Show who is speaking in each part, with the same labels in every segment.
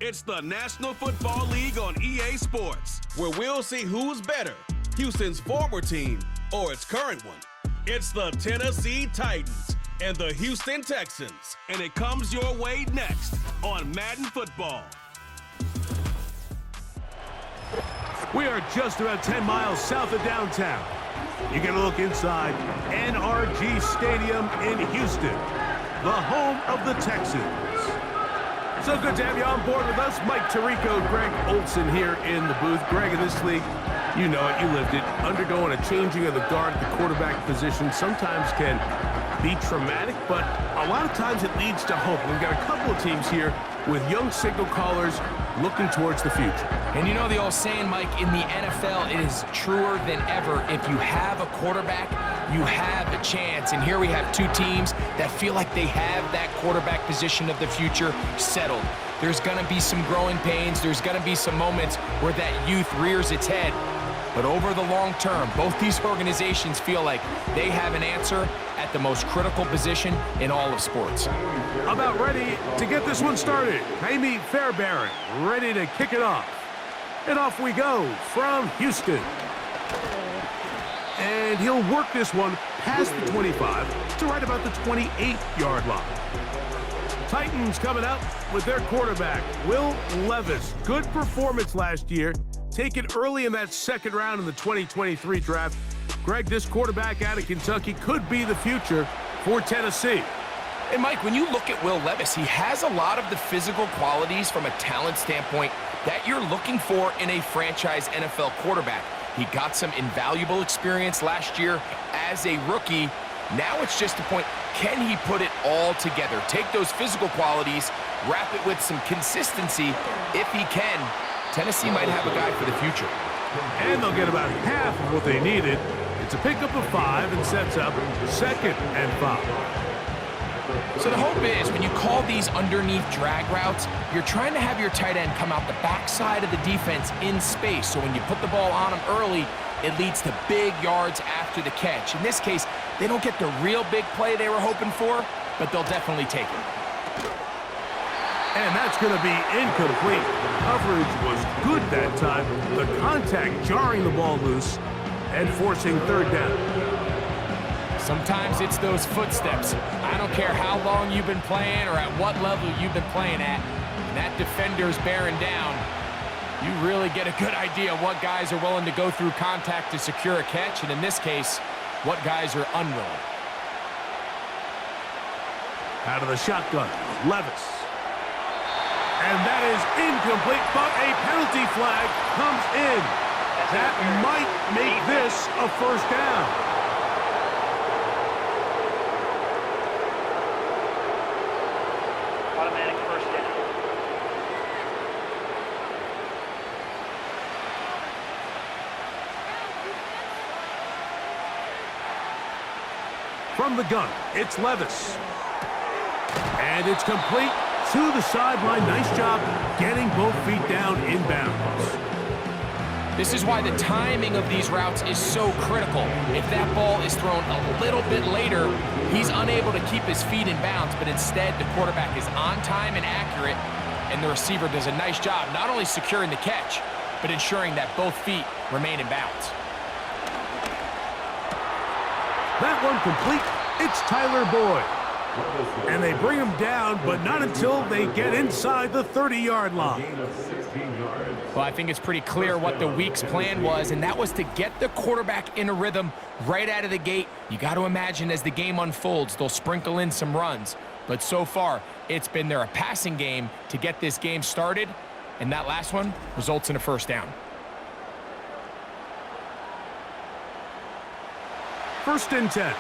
Speaker 1: It's the National Football League on EA Sports, where we'll see who's better, Houston's former team or its current one. It's the Tennessee Titans and the Houston Texans, and it comes your way next on Madden Football.
Speaker 2: We are just about 10 miles south of downtown. You get a look inside NRG Stadium in Houston, the home of the Texans. So good to have you on board with us. Mike Tirico, Greg Olson here in the booth. Greg, in this league, you know it, you lived it. Undergoing a changing of the guard at the quarterback position sometimes can be traumatic, but a lot of times it leads to hope. We've got a couple of teams here with young signal callers looking towards the future.
Speaker 3: And you know the old saying, Mike, in the NFL, it is truer than ever. If you have a quarterback, you have a chance. And here we have two teams that feel like they have that quarterback position of the future settled. There's going to be some growing pains. There's going to be some moments where that youth rears its head. But over the long term, both these organizations feel like they have an answer at the most critical position in all of sports.
Speaker 2: About ready to get this one started. Jaime Fairbairn ready to kick it off. And off we go from Houston. And he'll work this one past the 25 to right about the 28-yard line. Titans coming out with their quarterback, Will Levis. Good performance last year. Taken early in that second round in the 2023 draft. Greg, this quarterback out of Kentucky could be the future for Tennessee.
Speaker 3: And Mike, when you look at Will Levis, he has a lot of the physical qualities from a talent standpoint that you're looking for in a franchise NFL quarterback. He got some invaluable experience last year as a rookie. Now it's just a point, can he put it all together? Take those physical qualities, wrap it with some consistency. If he can, Tennessee might have a guy for the future.
Speaker 2: And they'll get about half of what they needed. It's a pickup of 5 and sets up 2nd and 5.
Speaker 3: So the hope is when you call these underneath drag routes, you're trying to have your tight end come out the backside of the defense in space. So when you put the ball on him early, it leads to big yards after the catch. In this case, they don't get the real big play they were hoping for, but they'll definitely take it.
Speaker 2: And that's going to be incomplete. Coverage was good that time. The contact jarring the ball loose and forcing 3rd down.
Speaker 3: Sometimes it's those footsteps. I don't care how long you've been playing or at what level you've been playing at. When that defender's bearing down, you really get a good idea what guys are willing to go through contact to secure a catch, and in this case, what guys are unwilling.
Speaker 2: Out of the shotgun, Levis. And that is incomplete, but a penalty flag comes in. That might make this a 1st down.
Speaker 4: Automatic 1st down.
Speaker 2: From the gun, it's Levis. And it's complete to the sideline. Nice job getting both feet down inbounds.
Speaker 3: This is why the timing of these routes is so critical. If that ball is thrown a little bit later, he's unable to keep his feet in bounds, but instead the quarterback is on time and accurate, and the receiver does a nice job not only securing the catch, but ensuring that both feet remain in bounds.
Speaker 2: That one complete. It's Tyler Boyd. And they bring him down, but not until they get inside the 30-yard line.
Speaker 3: Well, I think it's pretty clear what the week's plan was, and that was to get the quarterback in a rhythm right out of the gate. You got to imagine as the game unfolds, they'll sprinkle in some runs. But so far, it's been a passing game to get this game started, and that last one results in a 1st down.
Speaker 2: 1st and 10.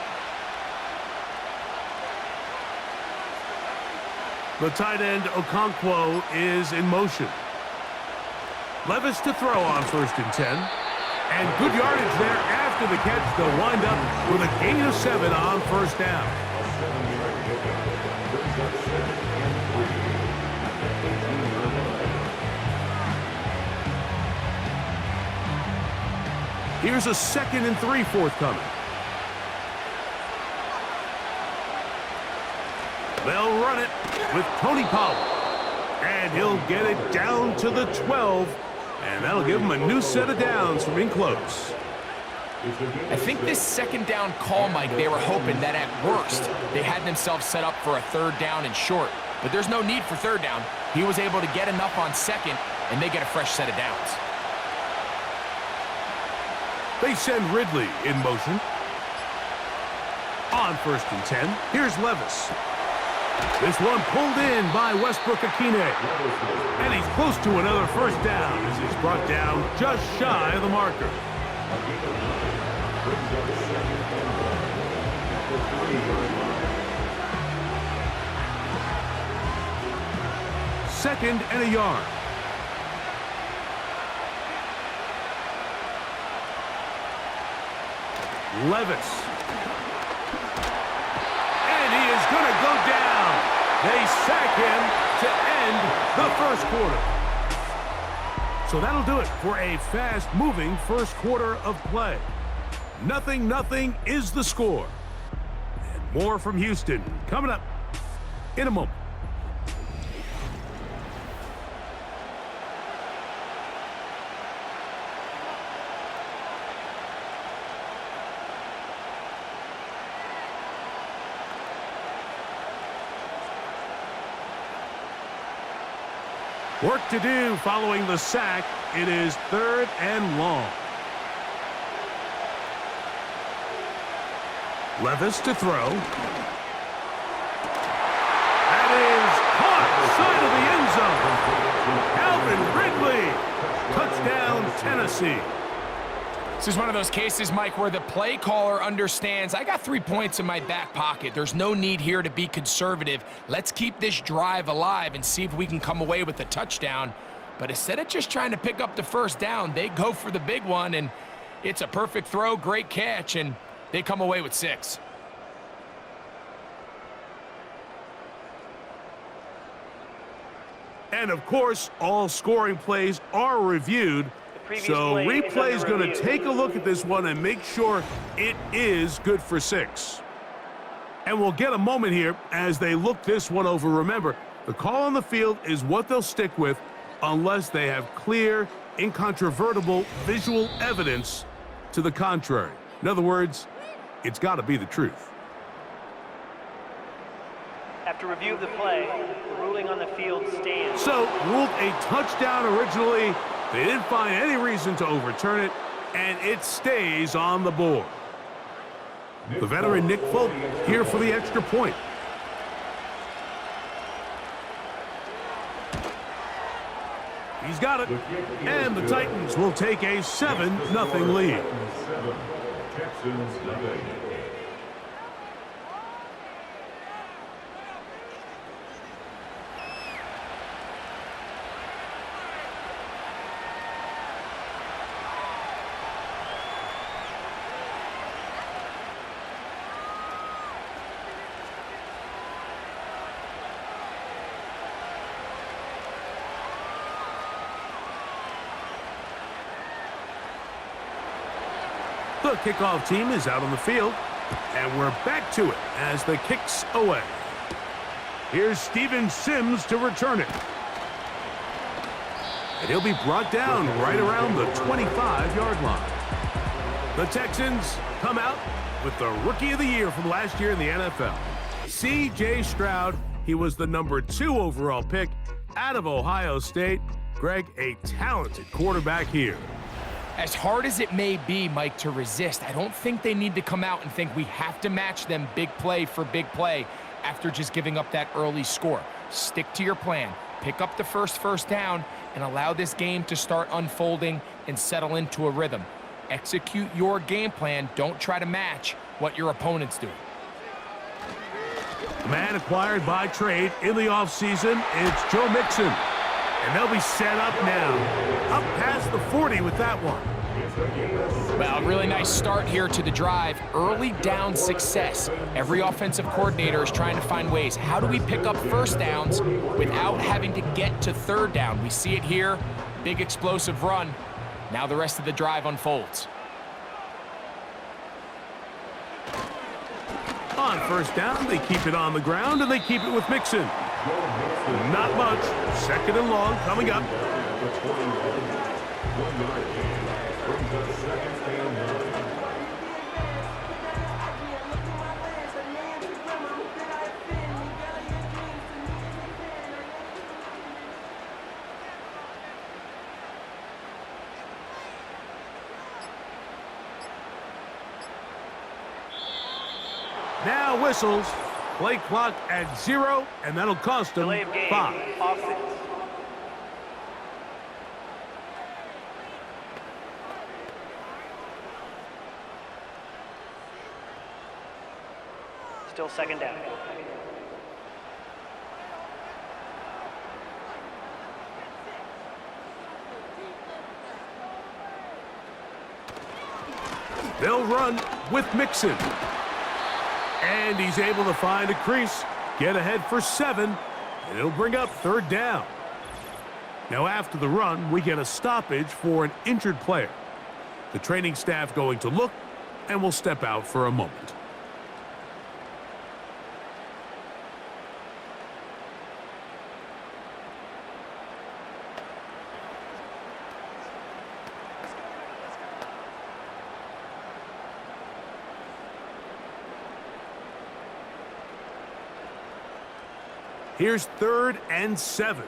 Speaker 2: The tight end, Okonkwo, is in motion. Levis to throw on 1st and 10. And good yardage there after the catch. They'll wind up with a gain of 7 on 1st down. Here's a 2nd and 3 forthcoming. They'll run it with Tony Pollard. And he'll get it down to the 12. And that'll give him a new set of downs from in close.
Speaker 3: I think this second down call, Mike, they were hoping that at worst they had themselves set up for a third down and short. But there's no need for third down. He was able to get enough on second, and they get a fresh set of downs.
Speaker 2: They send Ridley in motion. On 1st and 10, here's Levis. This one pulled in by Westbrook-Akine. And he's close to another first down as he's brought down just shy of the marker. Second and a yard. Levis. And he is going to go down. They sack him to end the first quarter. So that'll do it for a fast-moving first quarter of play. 0-0 is the score. And more from Houston coming up in a moment. Work to do following the sack. It is 3rd and long. Levis to throw. That is caught side of the end zone. Calvin Ridley. Touchdown, Tennessee.
Speaker 3: This is one of those cases, Mike, where the play caller understands, I got 3 points in my back pocket. There's no need here to be conservative. Let's keep this drive alive and see if we can come away with a touchdown. But instead of just trying to pick up the first down, they go for the big one, and it's a perfect throw, great catch, and they come away with 6.
Speaker 2: And, of course, all scoring plays are reviewed. So replay is going to take a look at this one and make sure it is good for 6. And we'll get a moment here as they look this one over. Remember, the call on the field is what they'll stick with unless they have clear, incontrovertible visual evidence to the contrary. In other words, it's got to be the truth.
Speaker 4: After review of the play, the ruling on the field stands.
Speaker 2: So, ruled a touchdown originally. They didn't find any reason to overturn it, and it stays on the board. The veteran Nick Folk here for the extra point. He's got it, and the Titans will take a 7-0 lead. The kickoff team is out on the field, and we're back to it as the kick's away. Here's Steven Sims to return it. And he'll be brought down right around the 25-yard line. The Texans come out with the Rookie of the Year from last year in the NFL. C.J. Stroud, he was the number 2 overall pick out of Ohio State. Greg, a talented quarterback here.
Speaker 3: As hard as it may be, Mike, to resist, I don't think they need to come out and think we have to match them big play for big play after just giving up that early score. Stick to your plan. Pick up the first down and allow this game to start unfolding and settle into a rhythm. Execute your game plan. Don't try to match what your opponent's doing.
Speaker 2: The man acquired by trade in the offseason, it's Joe Mixon. And they'll be set up now. Up past the 40 with that one.
Speaker 3: Well, really nice start here to the drive. Early down success. Every offensive coordinator is trying to find ways. How do we pick up first downs without having to get to third down? We see it here. Big explosive run. Now the rest of the drive unfolds.
Speaker 2: On first down, they keep it on the ground, and they keep it with Mixon. Not much. Second and long coming up. Now whistles. Play clock at 0, and that'll cost them 5.
Speaker 4: Offense. Still second down.
Speaker 2: They'll run with Mixon. And he's able to find a crease, get ahead for 7, and it'll bring up 3rd down. Now after the run, we get a stoppage for an injured player. The training staff going to look, and will step out for a moment. Here's 3rd and 7.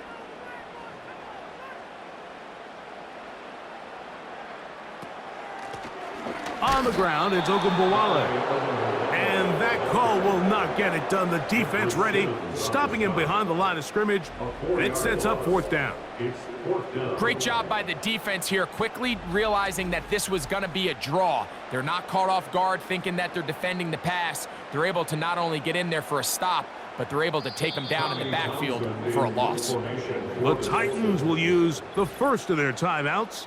Speaker 2: On the ground, it's Ogunbowale. And that call will not get it done. The defense ready, stopping him behind the line of scrimmage. And it sets up 4th down.
Speaker 3: Great job by the defense here, quickly realizing that this was going to be a draw. They're not caught off guard thinking that they're defending the pass. They're able to not only get in there for a stop, but they're able to take him down in the backfield for a loss.
Speaker 2: The Titans will use the first of their timeouts.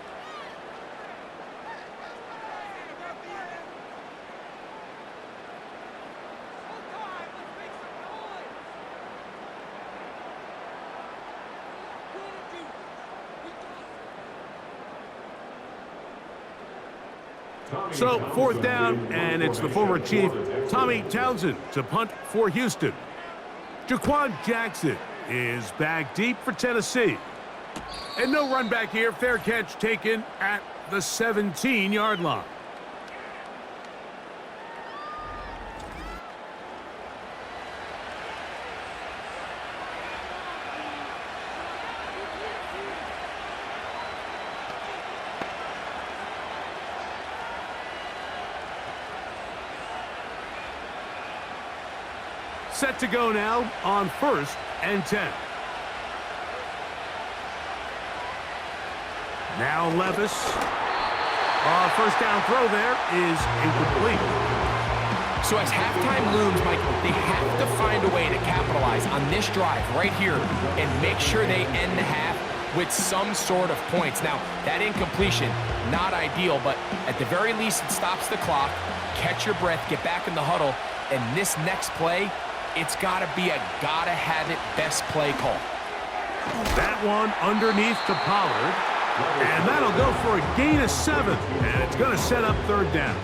Speaker 2: So 4th down, and it's the former Chief, Tommy Townsend, to punt for Houston. Jaquan Jackson is back deep for Tennessee. And no run back here. Fair catch taken at the 17-yard line. Set to go now on 1st and 10. Now Levis. First down throw there is incomplete.
Speaker 3: So as halftime looms, Mike, they have to find a way to capitalize on this drive right here and make sure they end the half with some sort of points. Now, that incompletion, not ideal, but at the very least, it stops the clock. Catch your breath, get back in the huddle, and this next play, it's got to be a gotta-have-it best play call.
Speaker 2: That one underneath to Pollard, and that'll go for a gain of 7, and it's going to set up 3rd down.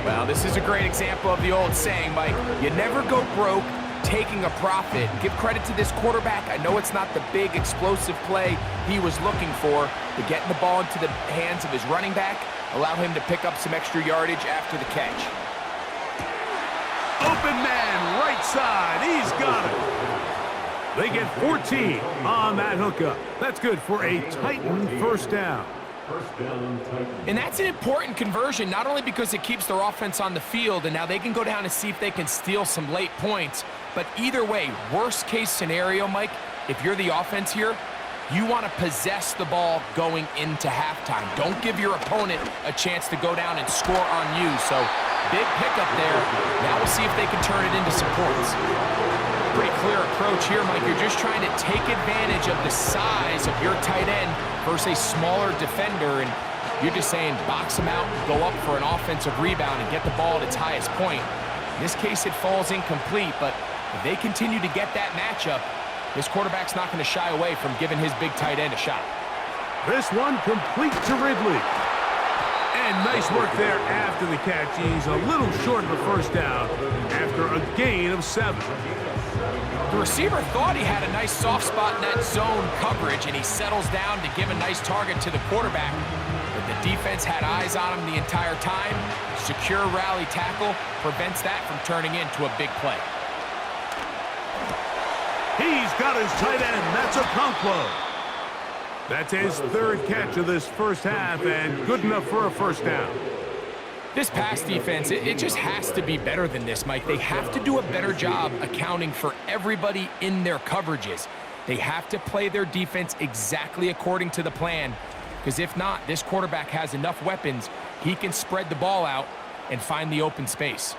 Speaker 3: Well, this is a great example of the old saying, Mike, you never go broke taking a profit. Give credit to this quarterback. I know it's not the big explosive play he was looking for, but getting the ball into the hands of his running back, allow him to pick up some extra yardage after the catch.
Speaker 2: Open man, right side. He's got it. They get 14 on that hookup. That's good for a Titan 1st down.
Speaker 3: And that's an important conversion, not only because it keeps their offense on the field, and now they can go down and see if they can steal some late points. But either way, worst case scenario, Mike, if you're the offense here, you want to possess the ball going into halftime. Don't give your opponent a chance to go down and score on you. So big pickup there. Now we'll see if they can turn it into some points. Pretty clear approach here, Mike. You're just trying to take advantage of the size of your tight end versus a smaller defender, and you're just saying box him out, go up for an offensive rebound, and get the ball at its highest point. In this case, it falls incomplete, but if they continue to get that matchup, this quarterback's not going to shy away from giving his big tight end a shot.
Speaker 2: This one complete to Ridley. And nice work there after the catch. He's a little short of the first down after a gain of 7.
Speaker 3: The receiver thought he had a nice soft spot in that zone coverage, and he settles down to give a nice target to the quarterback. But the defense had eyes on him the entire time. Secure rally tackle prevents that from turning into a big play.
Speaker 2: He's got his tight end. That's a Conquo. That's his 3rd catch of this first half, and good enough for a first down.
Speaker 3: This pass defense, it just has to be better than this, Mike. They have to do a better job accounting for everybody in their coverages. They have to play their defense exactly according to the plan, because if not, this quarterback has enough weapons, he can spread the ball out and find the open space.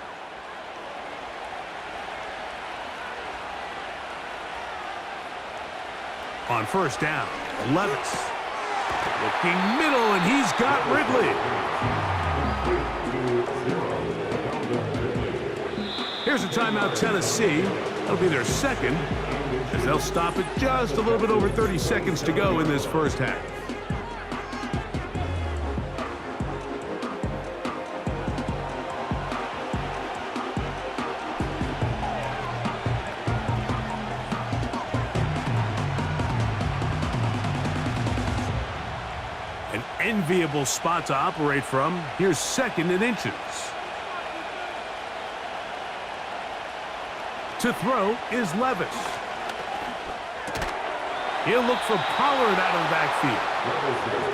Speaker 2: On first down, Levis. Looking middle, and he's got Ridley. Here's a timeout, Tennessee. That'll be their second, as they'll stop it just a little bit over 30 seconds to go in this first half. An enviable spot to operate from. Here's 2nd and inches. To throw is Levis. He'll look for Pollard out of the backfield.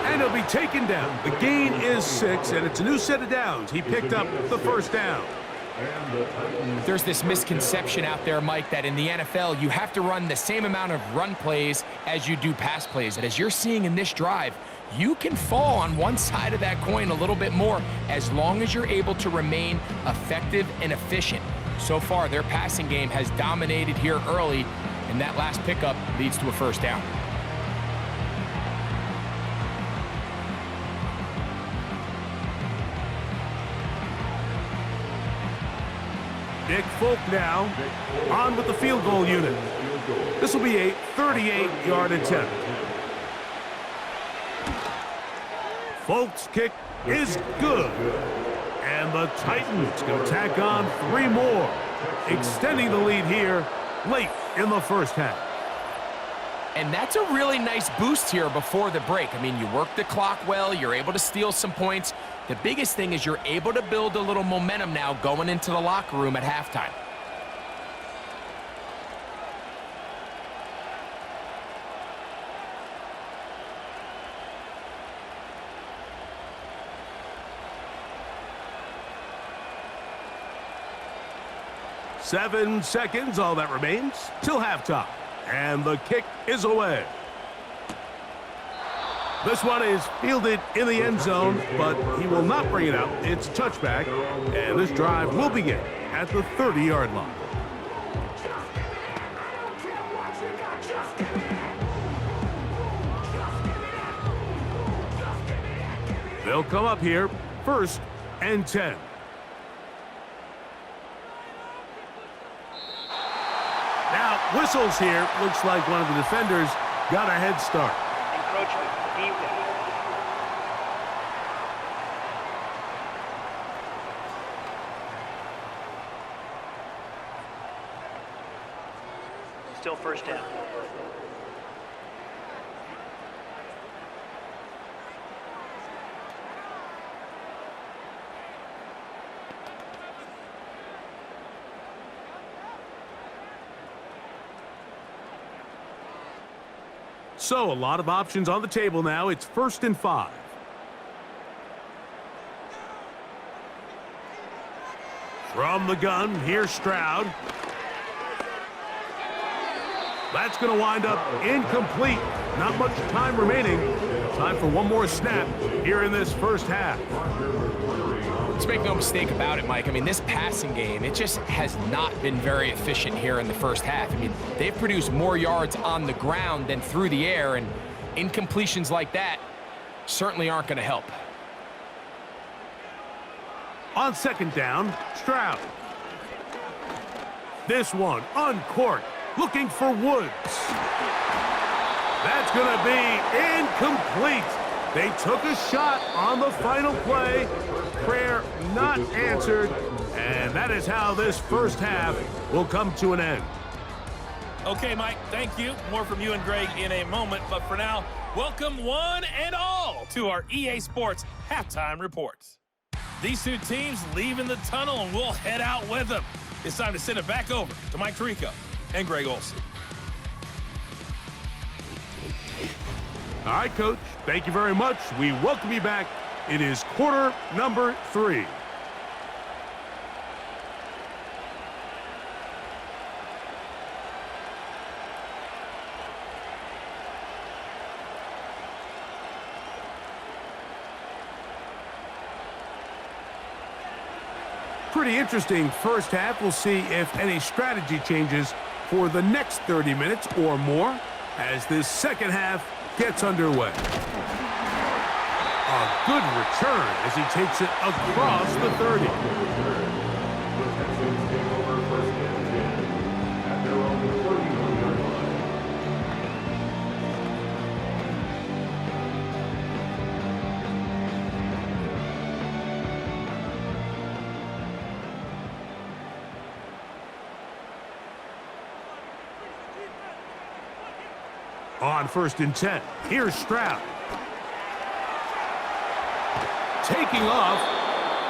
Speaker 2: And he'll be taken down. The gain is 6, and it's a new set of downs. He picked up the first down.
Speaker 3: There's this misconception out there, Mike, that in the NFL, you have to run the same amount of run plays as you do pass plays. And as you're seeing in this drive, you can fall on one side of that coin a little bit more as long as you're able to remain effective and efficient. So far, their passing game has dominated here early, and that last pickup leads to a first down.
Speaker 2: Nick Folk now on with the field goal unit. This will be a 38-yard attempt. Folk's kick is good. And the Titans going to tack on 3 more, extending the lead here late in the first half.
Speaker 3: And that's a really nice boost here before the break. I mean, you work the clock well, you're able to steal some points. The biggest thing is you're able to build a little momentum now going into the locker room at halftime.
Speaker 2: Seven seconds, all that remains, till halftime. And the kick is away. This one is fielded in the end zone, but he will not bring it out. It's a touchback, and this drive will begin at the 30-yard line. They'll come up here, 1st and 10. Whistles here. Looks like one of the defenders got a head start.
Speaker 4: Encroachment, defense. Still first down.
Speaker 2: So a lot of options on the table now. It's 1st and 5. From the gun, here's Stroud. That's going to wind up incomplete. Not much time remaining. Time for one more snap here in this first half.
Speaker 3: Let's make no mistake about it, Mike. I mean, this passing game, it just has not been very efficient here in the first half. I mean, they've produced more yards on the ground than through the air, and incompletions like that certainly aren't going to help.
Speaker 2: On 2nd down, Stroud. This one uncorked, looking for Woods. That's going to be incomplete. They took a shot on the final play. Prayer not answered. And that is how this first half will come to an end.
Speaker 5: Okay, Mike, thank you. More from you and Greg in a moment. But for now, welcome one and all to our EA Sports Halftime Reports. These two teams leaving the tunnel, and we'll head out with them. It's time to send it back over to Mike Tirico and Greg Olsen.
Speaker 2: All right, Coach, thank you very much. We welcome you back. It is quarter number 3. Pretty interesting first half. We'll see if any strategy changes for the next 30 minutes or more as this second half gets underway. A good return as he takes it across the 30. On 1st and 10, here's Stroud. Taking off.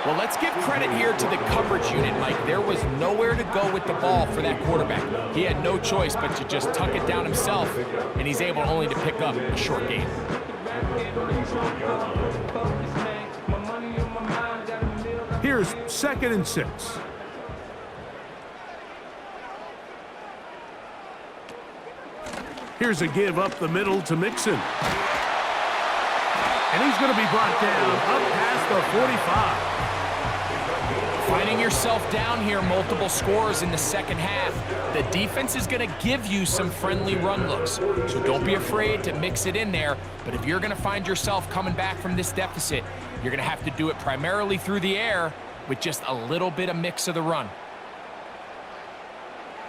Speaker 3: Well, let's give credit here to the coverage unit, Mike. There was nowhere to go with the ball for that quarterback. He had no choice but to just tuck it down himself, and he's able only to pick up a short gain.
Speaker 2: Here's 2nd and 6. Here's a give up the middle to Mixon. And he's going to be brought down up past the 45.
Speaker 3: Finding yourself down here, multiple scores in the second half. The defense is going to give you some friendly run looks. So don't be afraid to mix it in there. But if you're going to find yourself coming back from this deficit, you're going to have to do it primarily through the air with just a little bit of mix of the run.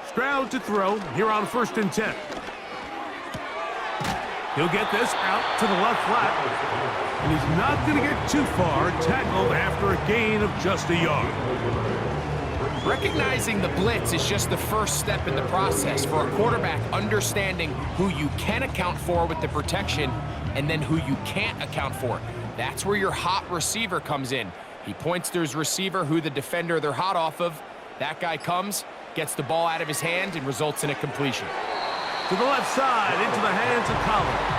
Speaker 2: Stroud to throw here on 1st and 10. He'll get this out to the left flat. And he's not going to get too far, tackled after a gain of just a yard.
Speaker 3: Recognizing the blitz is just the first step in the process for a quarterback, understanding who you can account for with the protection and then who you can't account for. That's where your hot receiver comes in. He points to his receiver, who the defender they're hot off of. That guy comes, gets the ball out of his hand, and results in a completion.
Speaker 2: To the left side, into the hands of Collins.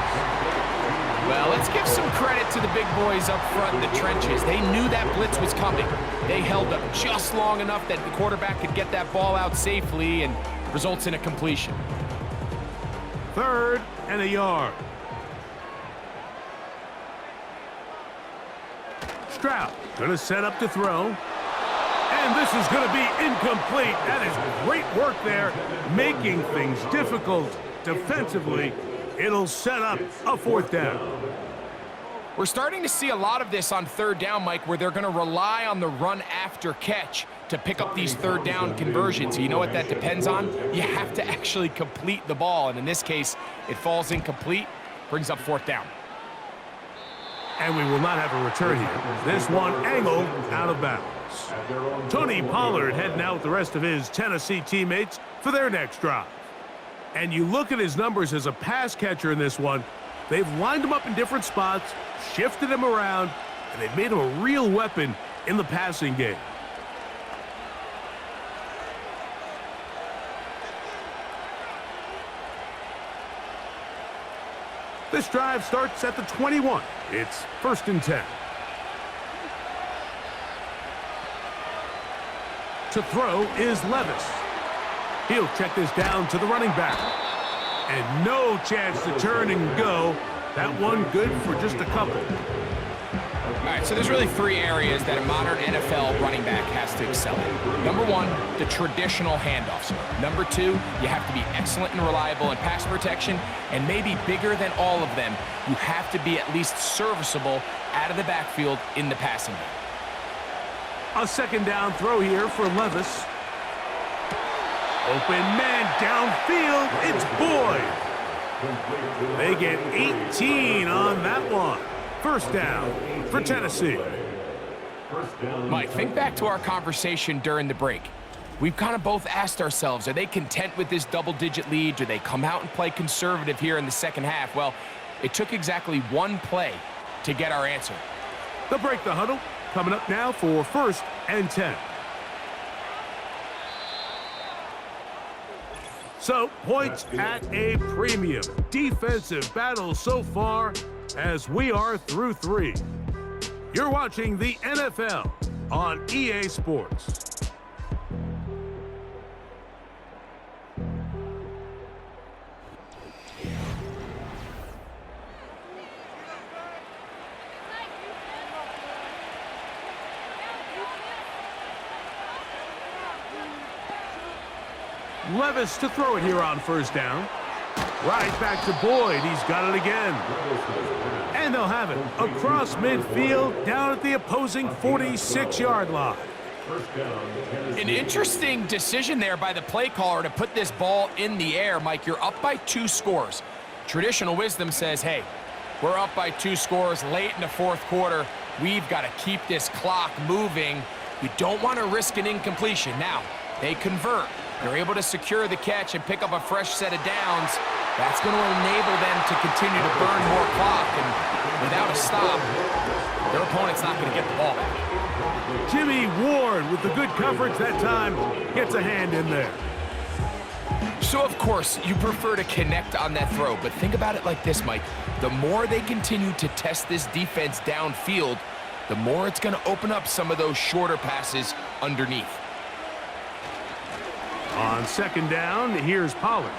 Speaker 3: Well, let's give some credit to the big boys up front in the trenches. They knew that blitz was coming. They held up just long enough that the quarterback could get that ball out safely, and results in a completion.
Speaker 2: 3rd and a yard. Stroud going to set up to throw. And this is going to be incomplete. That is great work there, making things difficult defensively. It'll set up a 4th down.
Speaker 3: We're starting to see a lot of this on 3rd down, Mike, where they're going to rely on the run after catch to pick up these 3rd down conversions. You know what that depends on? You have to actually complete the ball. And in this case, it falls incomplete, brings up 4th down.
Speaker 2: And we will not have a return here. This one angled out of bounds. Tony Pollard heading out with the rest of his Tennessee teammates for their next drive. And you look at his numbers as a pass catcher in this one. They've lined him up in different spots, shifted him around, and they've made him a real weapon in the passing game. This drive starts at the 21. It's 1st and 10. To throw is Levis. He'll check this down to the running back. And no chance to turn and go. That one good for just a couple.
Speaker 3: All right, so there's really 3 areas that a modern NFL running back has to excel in. Number 1, the traditional handoffs. Number 2, you have to be excellent and reliable in pass protection. And maybe bigger than all of them, you have to be at least serviceable out of the backfield in the passing game.
Speaker 2: A 2nd down throw here for Levis. Open man downfield. It's Boyd. They get 18 on that one. First down for Tennessee.
Speaker 3: Mike, think back to our conversation during the break. We've kind of both asked ourselves, are they content with this double-digit lead? Do they come out and play conservative here in the second half? Well, it took exactly one play to get our answer.
Speaker 2: They'll break the huddle. Coming up now for 1st and 10. So, points at a premium. Defensive battle so far as we are through 3. You're watching the NFL on EA Sports. Levis to throw it here on 1st down. Right back to Boyd. He's got it again. And they'll have it across midfield down at the opposing 46-yard line.
Speaker 3: An interesting decision there by the play caller to put this ball in the air. Mike, you're up by 2 scores. Traditional wisdom says, hey, we're up by 2 scores late in the 4th quarter. We've got to keep this clock moving. You don't want to risk an incompletion. Now, they convert. They're able to secure the catch and pick up a fresh set of downs. That's going to enable them to continue to burn more clock, and without a stop, their opponent's not going to get the ball back.
Speaker 2: Jimmy Ward with the good coverage that time gets a hand in there.
Speaker 3: So, of course, you prefer to connect on that throw, but think about it like this, Mike. The more they continue to test this defense downfield, the more it's going to open up some of those shorter passes underneath.
Speaker 2: On 2nd down, here's Pollard.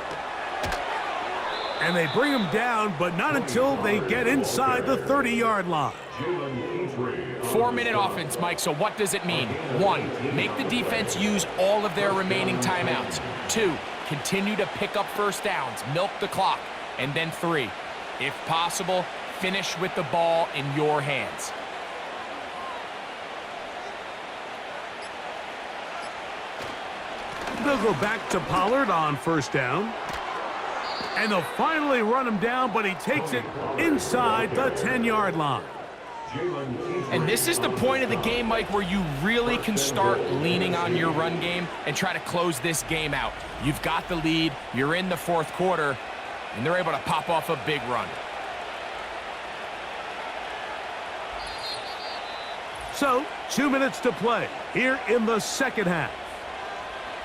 Speaker 2: And they bring him down, but not until they get inside the 30-yard line.
Speaker 3: 4-minute offense, Mike, so what does it mean? 1, make the defense use all of their remaining timeouts. 2, continue to pick up 1st downs, milk the clock. And then 3, if possible, finish with the ball in your hands.
Speaker 2: They'll go back to Pollard on 1st down. And they'll finally run him down, but he takes it inside the 10-yard line.
Speaker 3: And this is the point of the game, Mike, where you really can start leaning on your run game and try to close this game out. You've got the lead, you're in the 4th quarter, and they're able to pop off a big run.
Speaker 2: So, 2 minutes to play here in the 2nd half.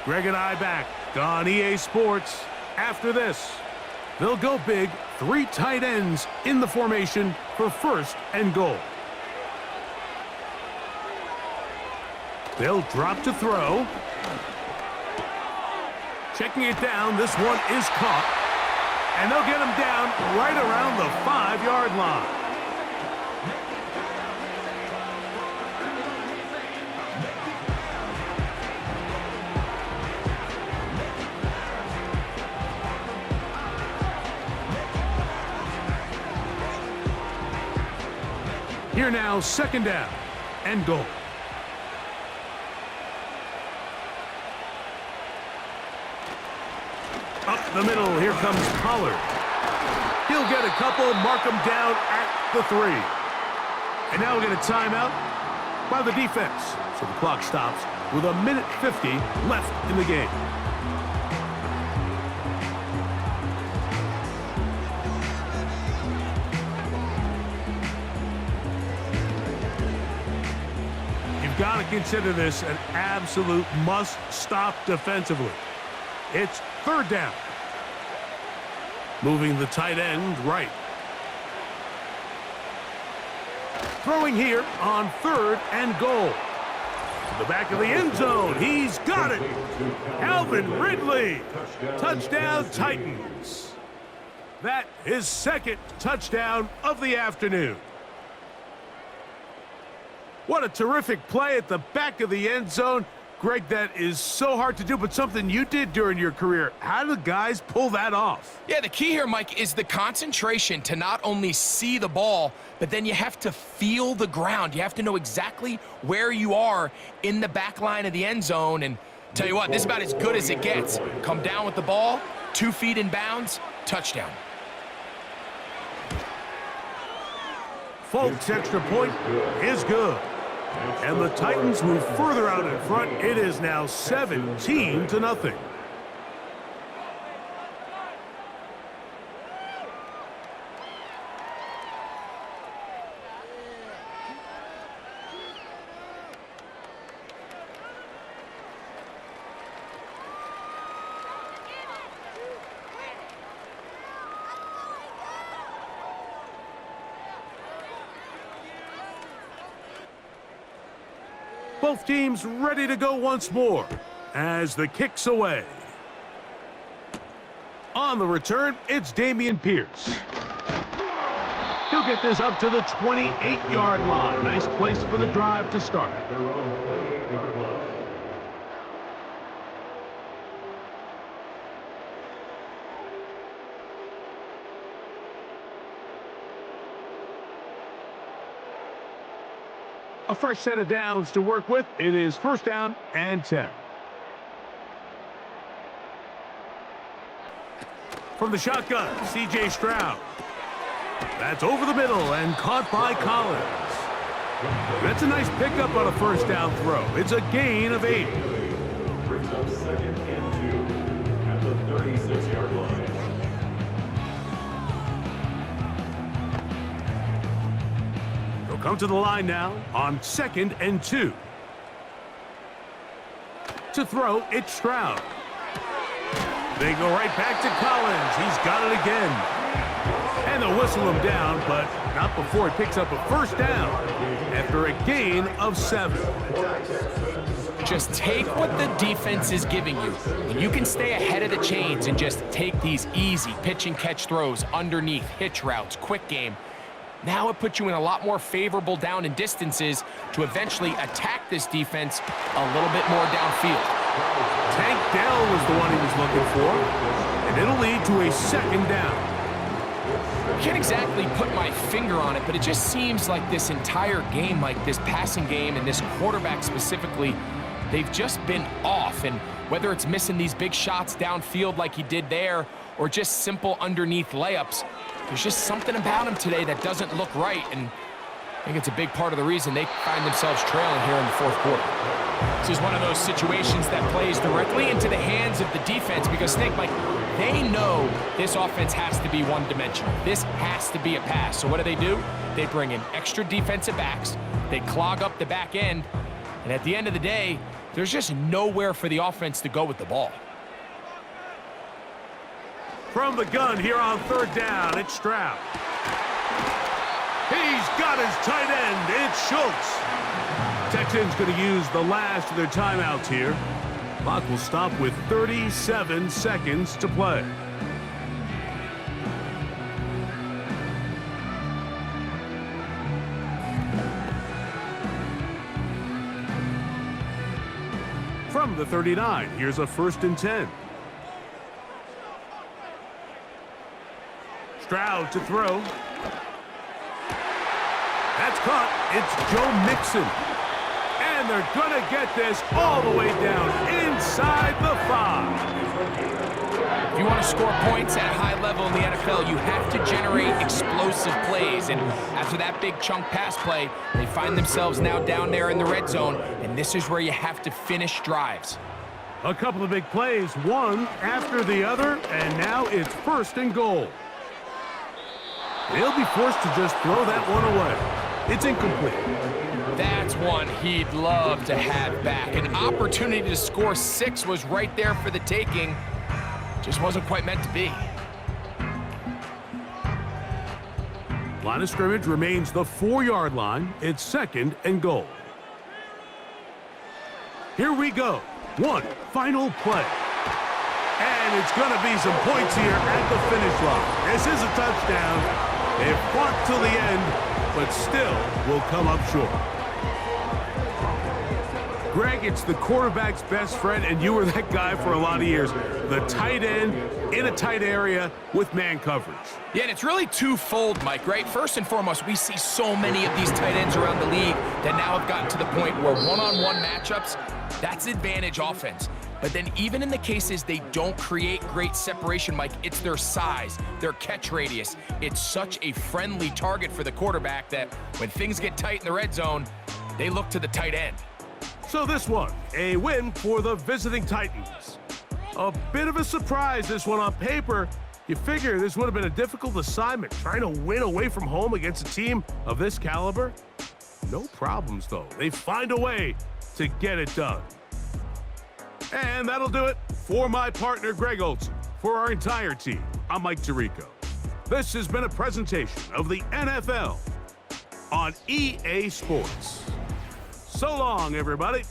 Speaker 2: Greg and I back on EA Sports. After this, they'll go big, 3 tight ends in the formation for 1st and goal. They'll drop to throw. Checking it down, this one is caught. And they'll get him down right around the 5-yard line. Here now, 2nd down and goal. Up the middle, here comes Pollard. He'll get a couple, mark him down at the 3. And now we'll get a timeout by the defense. So the clock stops with 1:50 left in the game. Got to consider this an absolute must-stop defensively. It's 3rd down. Moving the tight end right. Throwing here on 3rd and goal. To the back of the end zone. He's got it. Calvin Ridley. Touchdown Titans. That is 2nd touchdown of the afternoon. What a terrific play at the back of the end zone. Greg, that is so hard to do, but something you did during your career. How do guys pull that off?
Speaker 3: Yeah, the key here, Mike, is the concentration to not only see the ball, but then you have to feel the ground. You have to know exactly where you are in the back line of the end zone. And tell you what, this is about as good as it gets. Come down with the ball, 2 feet in bounds, touchdown.
Speaker 2: Folks, extra point is good. And the Titans move further out in front. It is now 17-0. Both teams ready to go once more as the kick's away. On the return, it's Dameon Pierce. He'll get this up to the 28-yard line. Nice place for the drive to start. A fresh set of downs to work with. It is 1st down and 10. From the shotgun, C.J. Stroud. That's over the middle and caught by Collins. That's a nice pickup on a 1st down throw. It's a gain of 8.
Speaker 6: Brings up 2nd and 2 at the 36-yard line.
Speaker 2: Come to the line now on 2nd and 2. To throw, it's Stroud. They go right back to Collins. He's got it again. And they'll whistle him down, but not before he picks up a 1st down after a gain of 7.
Speaker 3: Just take what the defense is giving you. And you can stay ahead of the chains and just take these easy pitch and catch throws underneath, hitch routes, quick game. Now it puts you in a lot more favorable down and distances to eventually attack this defense a little bit more downfield.
Speaker 2: Tank Dell was the one he was looking for, and it'll lead to a 2nd down.
Speaker 3: I can't exactly put my finger on it, but it just seems like this entire game, like this passing game and this quarterback specifically, they've just been off. And whether it's missing these big shots downfield like he did there or just simple underneath layups, there's just something about him today that doesn't look right, and I think it's a big part of the reason they find themselves trailing here in the 4th quarter. This is one of those situations that plays directly into the hands of the defense because, Snake, like, they know this offense has to be one-dimensional. This has to be a pass. So what do? They bring in extra defensive backs, they clog up the back end, and at the end of the day, there's just nowhere for the offense to go with the ball.
Speaker 2: From the gun here on 3rd down, it's Stroud. He's got his tight end. It's Schultz. Texans going to use the last of their timeouts here. Clock will stop with 37 seconds to play. From the 39, here's a 1st and 10. Stroud to throw. That's caught. It's Joe Mixon. And they're going to get this all the way down inside the 5.
Speaker 3: If you want to score points at a high level in the NFL, you have to generate explosive plays. And after that big chunk pass play, they find themselves now down there in the red zone. And this is where you have to finish drives.
Speaker 2: A couple of big plays, one after the other, and now it's 1st and goal. They'll be forced to just throw that one away. It's incomplete.
Speaker 3: That's one he'd love to have back. An opportunity to score 6 was right there for the taking. Just wasn't quite meant to be.
Speaker 2: Line of scrimmage remains the 4-yard line. It's 2nd and goal. Here we go. One final play. And it's going to be some points here at the finish line. This is a touchdown. They fought till the end, but still will come up short. Greg, it's the quarterback's best friend, and you were that guy for a lot of years. The tight end in a tight area with man coverage.
Speaker 3: Yeah, and it's really twofold, Mike, right? First and foremost, we see so many of these tight ends around the league that now have gotten to the point where one-on-one matchups, that's advantage offense. But then even in the cases they don't create great separation, Mike, it's their size, their catch radius. It's such a friendly target for the quarterback that when things get tight in the red zone, they look to the tight end.
Speaker 2: So this one, a win for the visiting Titans. A bit of a surprise, this one on paper. You figure this would have been a difficult assignment, trying to win away from home against a team of this caliber. No problems, though. They find a way to get it done. And that'll do it for my partner, Greg Olson. For our entire team, I'm Mike Tirico. This has been a presentation of the NFL on EA Sports. So long, everybody.